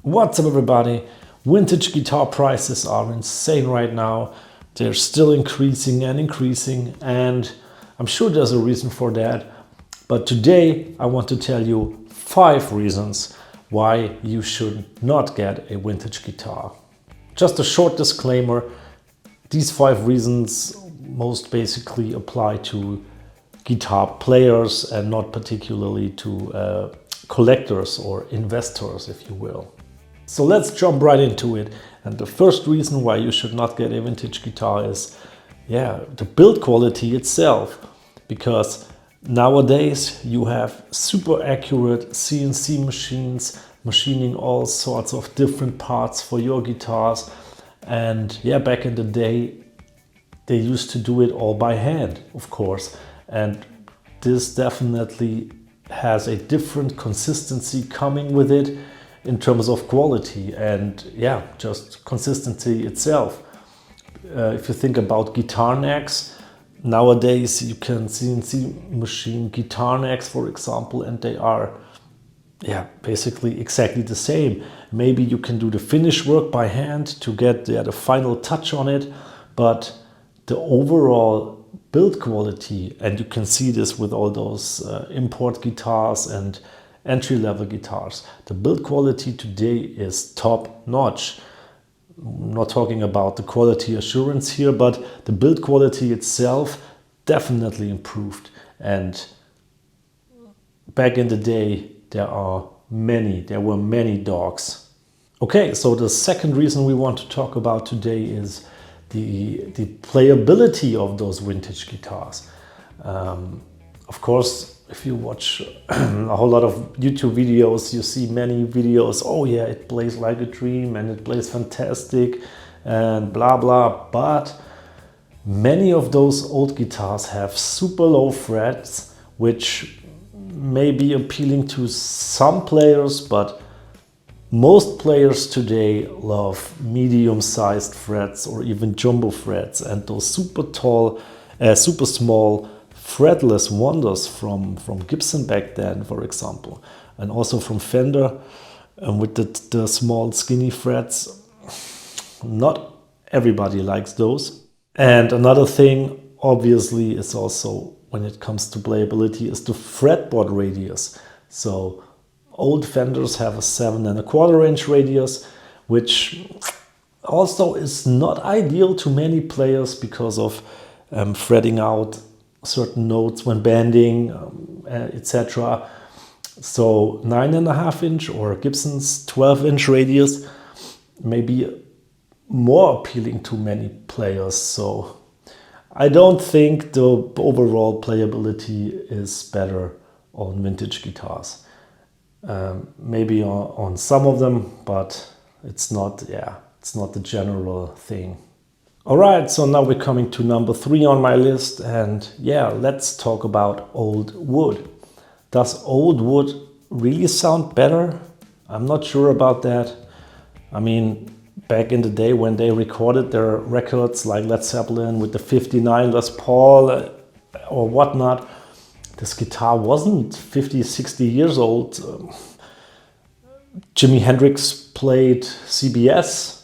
What's up, everybody? Vintage guitar prices are insane right now. They're still increasing and increasing, and I'm sure there's a reason for that. But today I want to tell you 5 reasons why you should not get a vintage guitar. Just a short disclaimer, these 5 reasons most basically apply to guitar players and not particularly to collectors or investors, if you will. So let's jump right into it. And the first reason why you should not get a vintage guitar is, the build quality itself. Because nowadays you have super accurate CNC machines machining all sorts of different parts for your guitars. And back in the day, they used to do it all by hand, of course. And this definitely has a different consistency coming with it in terms of quality and just consistency itself. If you think about guitar necks, nowadays you can CNC machine guitar necks, for example, and they are basically exactly the same. Maybe you can do the finish work by hand to get the final touch on it, but the overall build quality, and you can see this with all those import guitars and entry-level guitars, the build quality today is top notch. I'm not talking about the quality assurance here, but the build quality itself definitely improved. And back in the day, there were many dogs. Okay, so the second reason we want to talk about today is the playability of those vintage guitars. Of course, if you watch a whole lot of YouTube videos, you see many videos, oh yeah, it plays like a dream and it plays fantastic and blah blah, but many of those old guitars have super low frets, which may be appealing to some players, but most players today love medium-sized frets or even jumbo frets, and those super small fretless wonders from Gibson back then, for example, and also from Fender, with the small skinny frets. Not everybody likes those. And another thing, obviously, is also when it comes to playability is the fretboard radius. So old Fenders have a 7¼ inch radius, which also is not ideal to many players because of fretting out certain notes when bending, etc. So 9½ inch or Gibson's 12-inch radius may be more appealing to many players. So I don't think the overall playability is better on vintage guitars. Maybe on some of them, but it's not the general thing. All right, so now we're coming to number 3 on my list, and let's talk about old wood. Does old wood really sound better? I'm not sure about that. I mean, back in the day when they recorded their records like Led Zeppelin with the 59 Les Paul or whatnot, this guitar wasn't 50, 60 years old. Jimi Hendrix played CBS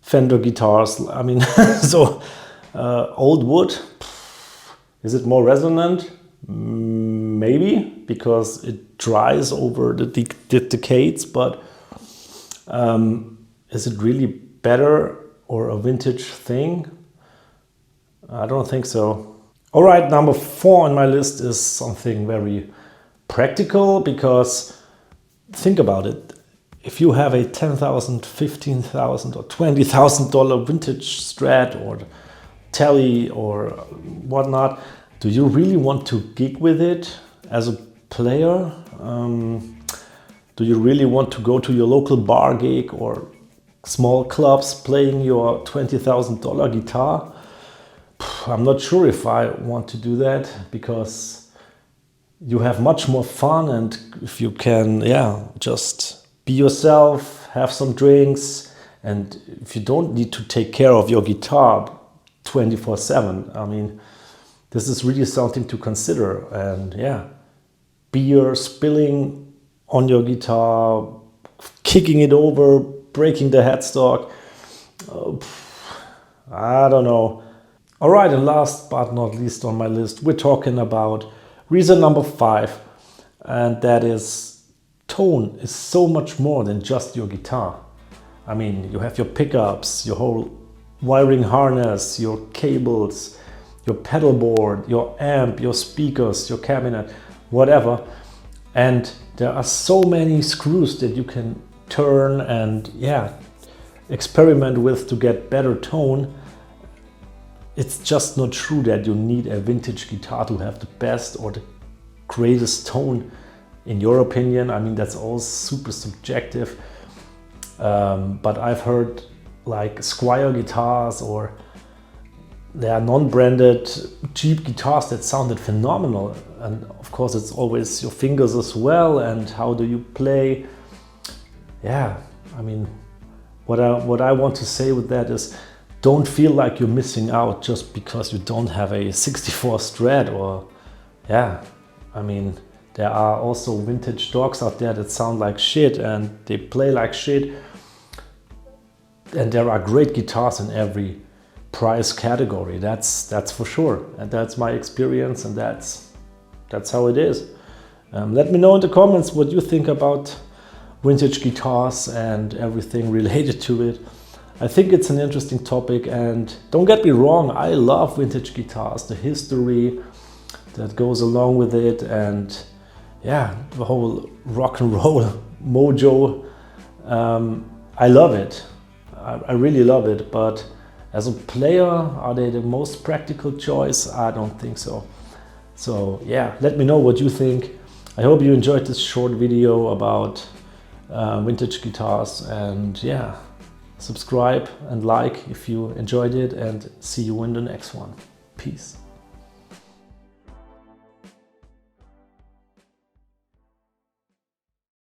Fender guitars. I mean, so old wood, is it more resonant? Maybe, because it dries over the decades, but is it really better or a vintage thing? I don't think so. All right, number 4 on my list is something very practical, because think about it. If you have a $10,000, $15,000 or $20,000 vintage Strat or Tele or whatnot, do you really want to gig with it as a player? Do you really want to go to your local bar gig or small clubs playing your $20,000 guitar? I'm not sure if I want to do that, because you have much more fun, and if you can just be yourself, have some drinks, and if you don't need to take care of your guitar 24/7, I mean, this is really something to consider. And beer spilling on your guitar, kicking it over, breaking the headstock. I don't know. All right, and last but not least on my list, we're talking about reason number 5, and that is tone is so much more than just your guitar. I mean, you have your pickups, your whole wiring harness, your cables, your pedal board, your amp, your speakers, your cabinet, whatever. And there are so many screws that you can turn and experiment with to get better tone. It's just not true that you need a vintage guitar to have the best or the greatest tone, in your opinion. I mean, that's all super subjective. But I've heard like Squire guitars, or they are non-branded cheap guitars that sounded phenomenal. And of course, it's always your fingers as well, and how do you play. Yeah, I mean, what I want to say with that is, don't feel like you're missing out just because you don't have a 64 Strat, or I mean, there are also vintage dogs out there that sound like shit and they play like shit. And there are great guitars in every price category. That's for sure, and that's my experience, and that's how it is. Let me know in the comments what you think about vintage guitars and everything related to it. I think it's an interesting topic, and don't get me wrong, I love vintage guitars, the history that goes along with it, and the whole rock and roll mojo. I love it. I really love it, but as a player, are they the most practical choice? I don't think so. So let me know what you think. I hope you enjoyed this short video about vintage guitars, and subscribe and like if you enjoyed it, and see you in the next one. Peace.